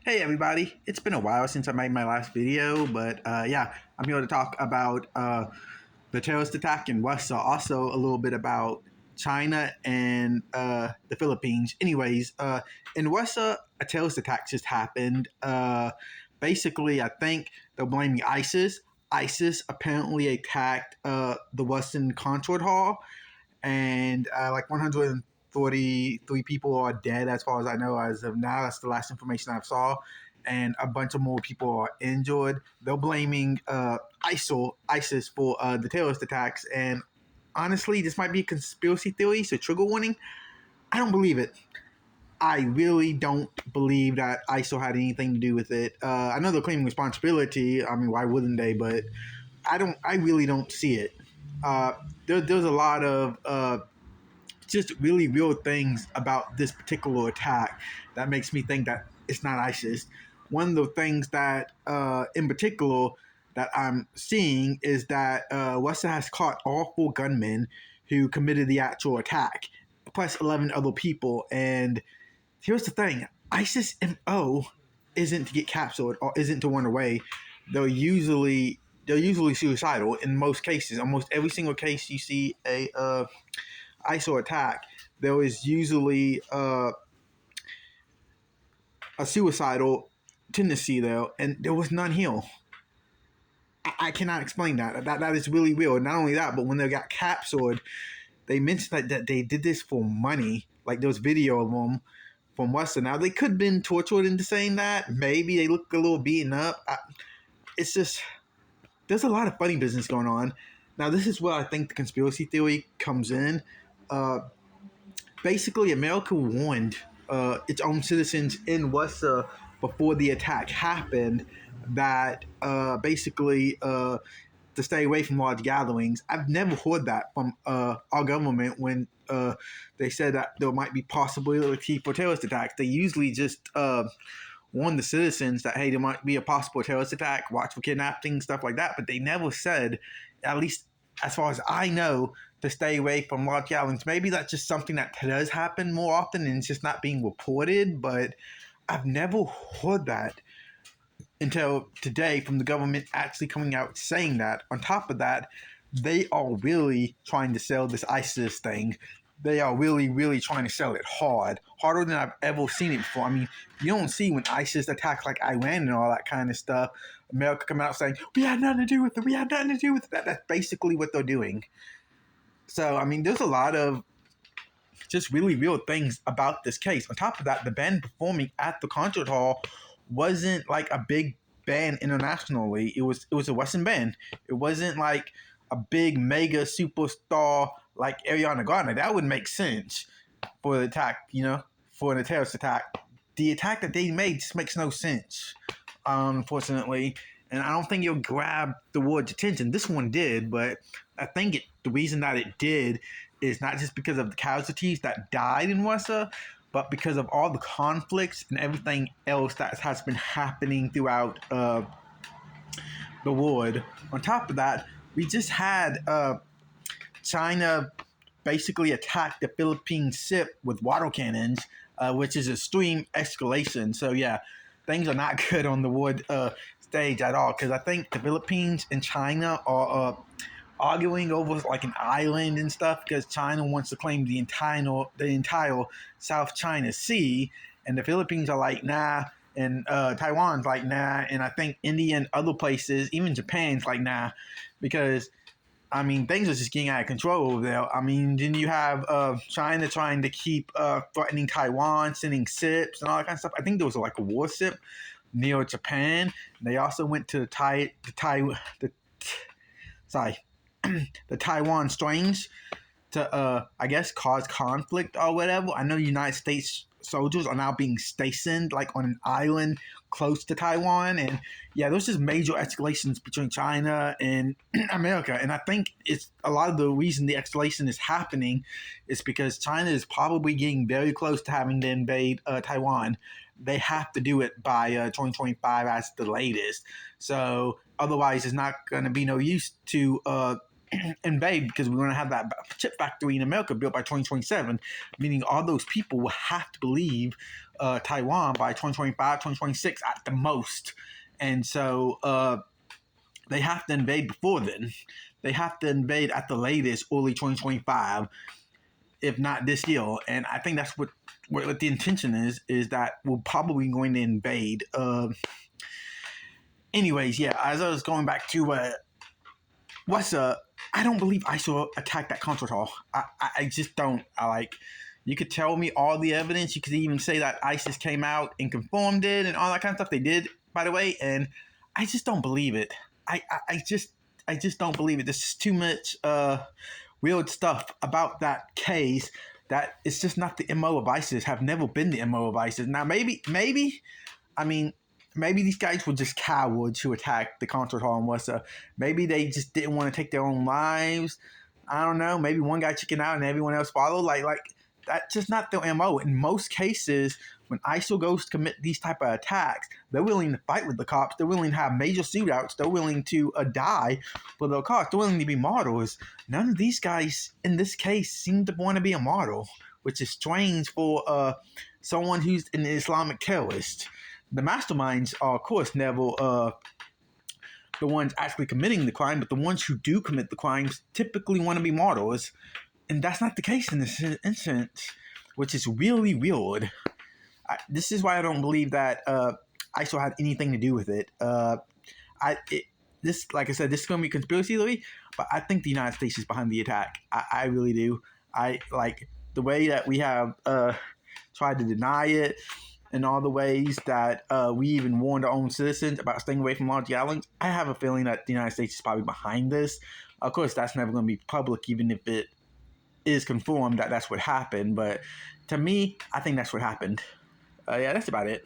Hey everybody, it's been a while since I made my last video, but yeah, I'm here to talk about the terrorist attack in Russia, also a little bit about China and the Philippines. Anyways, in Russia, a terrorist attack just happened. Basically, I think they're blaming ISIS. ISIS apparently attacked the Western concert hall, and like 143 people are dead as far as I know as of now. That's the last information I saw, and a bunch of more people are injured. They're blaming ISIS for the terrorist attacks, and honestly, this might be a conspiracy theory, so trigger warning. I don't believe it. I really don't believe that ISIL had anything to do with it. I know they're claiming responsibility. I mean, why wouldn't they? But I don't. I really don't see it. There's a lot of just really real things about this particular attack that makes me think that it's not ISIS. One of the things that, in particular, that I'm seeing is that Russia has caught all four gunmen who committed the actual attack, plus 11 other people. And here's the thing: ISIS MO isn't to get captured or isn't to run away. They're usually suicidal in most cases. Almost every single case you see a ISIL attack, there is usually a suicidal tendency there, and there was none here. I cannot explain that. That is really real. Not only that, but when they got captured, they mentioned that they did this for money. Like there was video of them from Russia. Now they could have been tortured into saying that. Maybe they look a little beaten up. It's just there's a lot of funny business going on. Now this is where I think the conspiracy theory comes in. Uh, Basically, America warned its own citizens in Russia before the attack happened that to stay away from large gatherings. I've never heard that from our government when they said that there might be possibility for terrorist attacks. They usually just warn the citizens that, hey, there might be a possible terrorist attack, watch for kidnapping, stuff like that. But they never said, at least as far as I know, to stay away from large gatherings. Maybe that's just something that does happen more often and it's just not being reported, but I've never heard that until today from the government actually coming out saying that. On top of that, they are really trying to sell this ISIS thing. They are really, really trying to sell it hard, harder than I've ever seen it before. I mean, you don't see when ISIS attacks like Iran and all that kind of stuff, America come out saying, we had nothing to do with it, we had nothing to do with that. That's basically what they're doing. So, I mean, there's a lot of just really real things about this case. On top of that, the band performing at the concert hall wasn't like a big band internationally. It was a Western band. It wasn't like a big mega superstar like Ariana Grande. That would make sense for the attack, for the terrorist attack. The attack that they made just makes no sense, unfortunately. And I don't think it'll grab the world's attention. This one did, but I think the reason that it did is not just because of the casualties that died in Russia, but because of all the conflicts and everything else that has been happening throughout the world. On top of that, we just had China basically attack the Philippine ship with water cannons, which is extreme escalation. So yeah, things are not good on the world stage at all, because I think the Philippines and China are arguing over like an island and stuff, because China wants to claim the entire South China Sea, and the Philippines are like nah, and Taiwan's like nah, and I think India and other places, even Japan's like nah, because I mean, things are just getting out of control over there. I mean, then you have China trying to keep threatening Taiwan, sending ships and all that kind of stuff. I think there was like a war ship near Japan. They also went to the Taiwan Straits to, I guess, cause conflict or whatever. I know United States soldiers are now being stationed like on an island close to Taiwan, and yeah, there's just major escalations between China and America. And I think it's a lot of the reason the escalation is happening is because China is probably getting very close to having to invade Taiwan. They have to do it by 2025 as the latest. So otherwise, it's not going to be no use to invade, because we're going to have that chip factory in America built by 2027, meaning all those people will have to leave Taiwan by 2025, 2026 at the most. And so they have to invade before then. They have to invade at the latest early 2025, if not this year. And I think that's what the intention is that we're probably going to invade. Anyways, yeah, as I was going back to I don't believe ISIL attacked that concert hall. I just don't. You could tell me all the evidence. You could even say that ISIS came out and confirmed it and all that kind of stuff. They did, by the way, and I just don't believe it. I just don't believe it. There's just too much weird stuff about that case that it's just not the MO of ISIS. Have never been the MO of ISIS. Now maybe these guys were just cowards who attacked the concert hall in Warsaw. Maybe they just didn't want to take their own lives. I don't know. Maybe one guy chickened out and everyone else followed. Like that's just not their MO. In most cases, when ISIL goes to commit these type of attacks, they're willing to fight with the cops. They're willing to have major shootouts. They're willing to die for their cause. They're willing to be martyrs. None of these guys in this case seem to want to be a martyr, which is strange for someone who's an Islamic terrorist. The masterminds are, of course, never the ones actually committing the crime, but the ones who do commit the crimes typically want to be martyrs. And that's not the case in this instance, which is really weird. This is why I don't believe that ISIL had anything to do with it. Like I said, this is going to be conspiracy theory, but I think the United States is behind the attack. I really do. I like the way that we have tried to deny it, and all the ways that we even warned our own citizens about staying away from large gatherings. I have a feeling that the United States is probably behind this. Of course, that's never going to be public, even if it is confirmed that that's what happened. But to me, I think that's what happened. Yeah, that's about it.